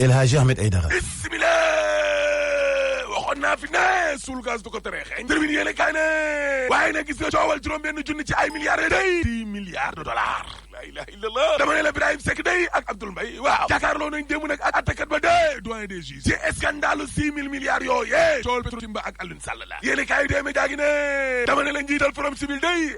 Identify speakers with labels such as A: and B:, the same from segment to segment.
A: El Hadji Ahmed Aïdara.
B: waxoon naa fi ne suul gaz du ko tere xeeñ termine yéene kaay ne waaye nag gis nga coowal juróom-benn junni ci ay milliards day 10 milliards de dollars la ilaha illallah dama ne la Birahim Seck day ak Abdoul Mbaye waaw jàkkaarloo nañ démb nag ak attakat ba de doyen des juges ci scandale 6 000 milliards yooyee coowal Petro-Tim ba ak Alioune Sall la yéene kaay dee média gi ne dama ne la njiital Forum Civil day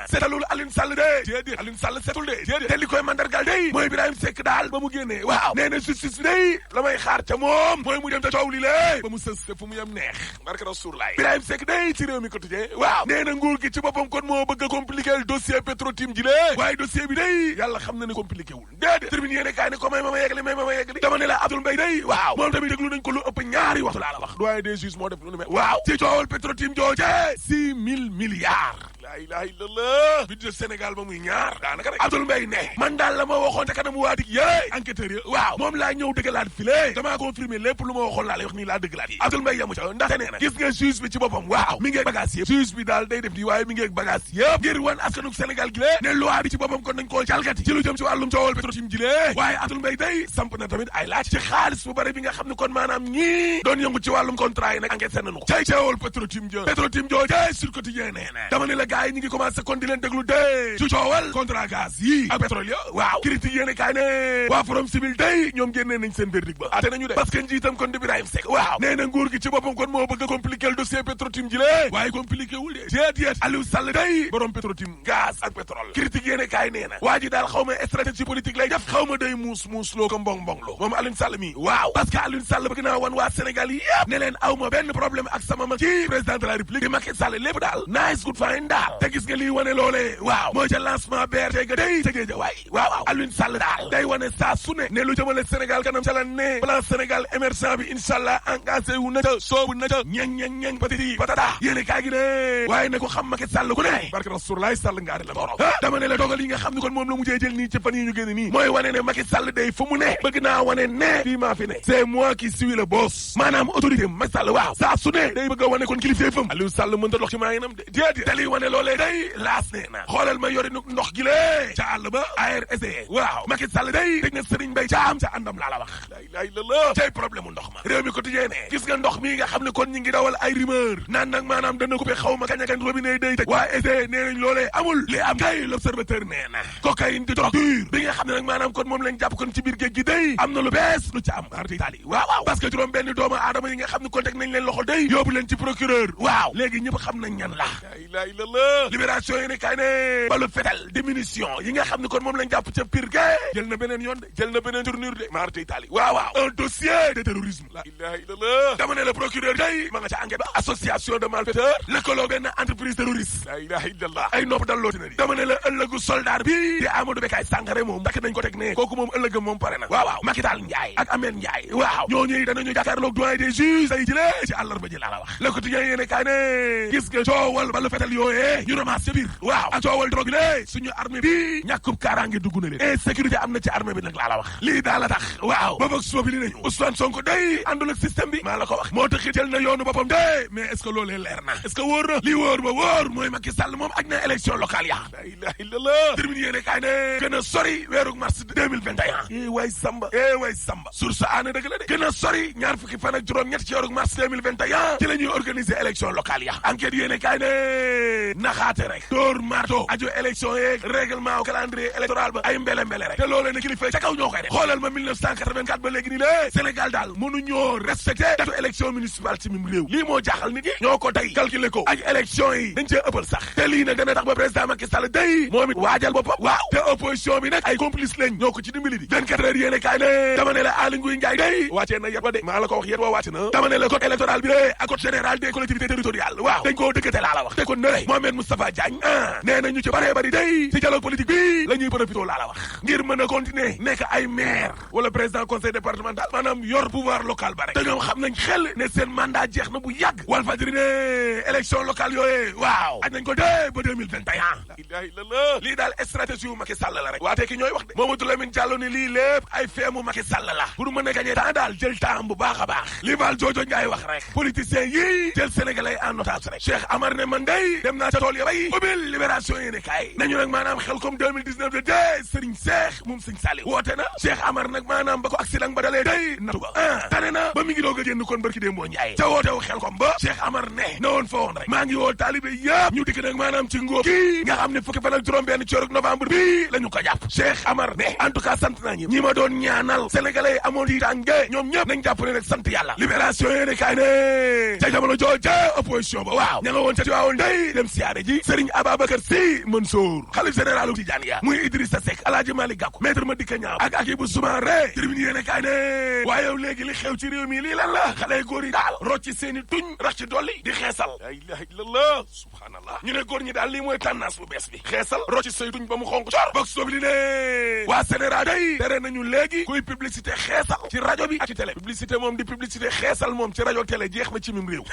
B: setalul Alioune Sall de déedéet Alioune Sall setul de déedéet te li koy mandargal day mooy Birahim Seck daal ba mu génnee waaw nee na justice day la may xaar ca moom mooy mu dem te coow li lée ba mu sës te fu mu yem neex barke Rasulullah Birahim Seck day ci réew mi quotidien waaw nee na nguur gi ci boppam kon moo bëgg a compliqué le dossier Petro-Tim ji lée waaye dossier bi day yàlla xam na ne compliqué wul déedéet termine yéene kaay ne ko may ma yeggali dama ne la Abdoul Mbaye day waaw moom tamit déglu nañ ko lu ëpp ñaari waxtu laa la wax doyen des juges moo def lu ne mel waaw ci coowal Petro-Tim jooje 6 000 milliards la ilaha illallah budget Sénégal ba muy ñaar daanaka rek Abdoul Mbaye ne man daal la ma waxoon te kanamu waa dik yéey enquêteurs yi waaw moom laa ñëw dëggalaat file damaa confirmé lépp lu ma waxoon laa lay wax nii laa dëggalaat yi Abdoul Mbaye yamu ca ndaxte nee na gis nga juge bi ci boppam waaw mi ngeeg bagage yëpp juge bi daal day def di waaye mi ngeeg bagage yëpp ngir wan askanuk Sénégal gi lée ne loi bi ci boppam kon nañ koo jalgati ci lu jëm ci wàllum coowal Petro-Tim ji lée waaye Abdoul Mbaye day samp na tamit ay laaj ci xaalis bu bari bi nga xam ne kon maanaam ñii doon yëngu ci wàllum contrat yi nag enquête seen nañu ko cay coowal Petro-Tim joo sur quotidien nee na dama ne la gars yi ñi ngi commencé kon di leen déglu de ci coowal contrat gaz yi ak pétrole ya waaw critique yéene kaay ne waa Forum Civil day ñoom génnee nañ seen verdict ba ate nañu de parce que njiitam kon di Birahim Seck waaw nee na nguur gi ci boppam kon moo bëgg a compliquer le dossier Petro-Tim ji lée waaye compliqué wul de déet Aliou Sall day borom Petro-Tim gaz ak pétrole critique yéene kaay nee na waa ji daal xaw ma stratégie politique lay def xaw ma day muus loo ko mbong loo moom Aliou Sall mi waaw parce que Aliou Sall bëgg naa wan waa Sénégal yëpp ne leen aw ma benn problème ak sama mag ci président de la République di Macky Sall lépp daal nice good fine daal te gis nga lii wane loolee waaw mooy ca lancement BRT ga day ca géej waay waaw Aliou Sall daal day wane saa su ne lu jëmale Sénégal kanam ca la ne plan Sénégal émergent bi inshallah engagé wu na ca soobu na ca ñeng patiti patata yéene kaa gi ne waaye ne ko xam Macky Sall ku ne barke Rasulullah Sall ngaari la borom dama ne la dogal yi nga xam ne kon moom la mujjee jël nii ci fan yi ñu génn nii mooy wane ne Macky Sall day fu mu ne bëgg naa wane ne fii maa fi ne c'est moi qui suis le boss maanaam autorité Macky Sall waaw saa su ne day bëgg a wane kon kilifee fam Aliou Sall mën ta dox ci maa ngi nam de déedéet te liy wane loolee day laas nee na xoolal ma yori nu ndox gi lée ca àll ba ARSC waaw Macky Sall day dégg na Serigne Mbaye Thiam ca àndam laa la wax la ilaha illallah cay problème mu ndox ma réew mi quotidien ne gis nga ndox mi nga xam ne kon ñi ngi dawal ay rumeur naan nag maanaam dana coupé xaw ma kañ akañ robinet day tëj waa essayé nee nañ loolee amul li am kay l'observateur nee na cocaïne di drogue dure bi nga xam ne nag maanaam kon moom lañ jàpp kon ci biir géej gi day am na lu bees lu ci am arti Italie waaw parce que juróom benn doomu aadama yi nga xam ne kon teg nañ leen loxo day yóbbu leen ci procureur waaw léegi ñëpp xam nañ ñan la ilaha illallah libération yi ne kay ne balu fetal diminution yi nga xam ne kon moom lañ jàpp ca pire ga jël na beneen yoon de jël na beneen tournure de marti Italie waaw un dossier de terrorisme la ilaha illallah dama ne la procureur day ma nga ca enquête ba association de malfaiteurs lëkkaloo benn entreprise terroriste la ilaha illallah ay nopp dal looti na di dama ne la ëllëgu soldat bi di Amadou Bekay Sangaré moom takk nañ ko teg ne kooku moom ëllëgam moom pare na waaw Macky Tall Ndiaye ak Ahmed Ndiaye waaw ñooñu danañu jàkkaarloog doyen des juges ay jëlee ci àllarba ji laa la wax le quotidien yéene kaay ne gis nga coowal balu fetal yooyee ñu ramasse ca biir waaw ak coowal drogue lé suñu armée bi ñàkkub kaaraange dugg na leen insécurité am na ci armée bi nag laa la wax lii daal la tax waaw ba boog suba bi li nañu Ousmane Sonko day àndul ak système bi maa la ko wax moo tax jël na yoonu boppam de mais est-ce que loolee leer na est-ce que wóor na lii wóor ba wóor mooy Macky Sall moom ak na élection locale ya la ilaha illallah termine yéene kaay ne gën a sori weeru mars 2021 way samba source aane dëgg la de gën a sori ñaar fukki fan ak juróom ñett ci weeru mars 2021 ci la ñuy organiser élection locale ya enquête yéene kaay ne naxaate rek dóor marto aju élection yeeg règlement calendrier électoral ba ay mbele rek te loolee ne kilifa ca kaw ñoo koy def xoolal ma 1984 ba léegi nii lée Sénégal daal mënuñoo respecté datu élection municipale ci mim réew lii moo jaaxal nit ñi ñoo ko tey calculer ko ak élection yi dañ cee ëppal sax te lii nag dana tax ba président Macky Sall day moom it waajal boppam waaw te opposition bi nag ay complice lañ ñoo ko ci dimbali di 24 heures yéene kaay ne dama ne la Aly Ngouille Ndiaye day wàccee na yet wa de maa la ko wax yet wa wàcc na dama ne la code électoral bi de ak code général des collectivités territoriales waaw dañ koo dëkkate laa la wax te kon ne Mohamed Moustapha Diagne nee na ñu ci baree bari day ci dialogue politique bi la ñuy profité laa la wax ngir mën a continuer nekk ay maire wala président conseil départemental maanaam yor pouvoir local ba rek te ñoom xam nañ xel ne seen mandat jeex na bu yàgg Walfadjri ne élection locale yooyee waaw aj nañ ko dee ba 2021 la ilaha illallah lii daal stratégie wu Macky Sall la rek waa tekki ñooy wax de Mamadou Lamine Diallo ni lii lépp ay feemu Macky Sall la pour mën a gagner temps daal jël temps bu baax a baax li Val Jojo Ndiaye wax rek politiciens yi jël sénégalais en otage rek Cheikh Amar ne man day dem naa ca ca tool ya bay ubbil libération yéene kaay nañu nag maanaam xel comme 2019 de dee Serigne Cheikh moom Serigne Saliou woote na Cheikh Amar nag maanaam ba ko accident ba dalee day natu ba tane na ba mi ngi doog a génn kon barki dee mboo Njaay ca wootewu xel comme ba Cheikh Amar ne na woon fa woon rek maa ngi woo taalibe yëpp ñu dikk nag maanaam ci ngóob kii nga xam ne fukki fan ak juróom-benn ci weeru novembre bi la ñu ko jàpp Cheikh Amar ne en tout cas sant naa ñi ma doon ñaanal sénégalais yi amoon tiitange ñoom ñëpp nañ jàpp ne rek sant yàlla libération yéene kaay ne ca jamono jooju opposition ba waaw ña nga woon ca Tiwaawoon day dem siyaare ji Serigne Ababacar Sy Mansour xalif généralu Tidiane ya muy Idrissa Seck Alaaji Malick Gakou maître Madické Niang ak Hadjibou Soumaré tribune yéene kaay ne waaye yow léegi li xew ci réew mi lii lan la xale góor yi daal rocci seeni tuñ rax ci dolli di xeesal la ilaha illallah subhanallah ñu ne góor ñi daal lii mooy tendance bu bees bi xeesal rocci say tuñ ba mu xonk cor box sobi li ne waa Sénégal day tere nañu léegi kuy publicité xeesal ci rajo bi ak ci télé publicité moom di publicité xeesal moom ci rajo télé jeex na ci mim réew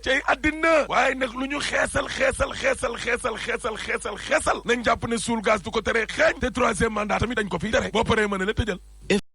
B: cey addina waaye nag lu ñu xeesal nañ jàpp ne suul gaz du ko tere xeeñ te troisième mandat tamit dañ ko fi tere boo paree mën a la tëjal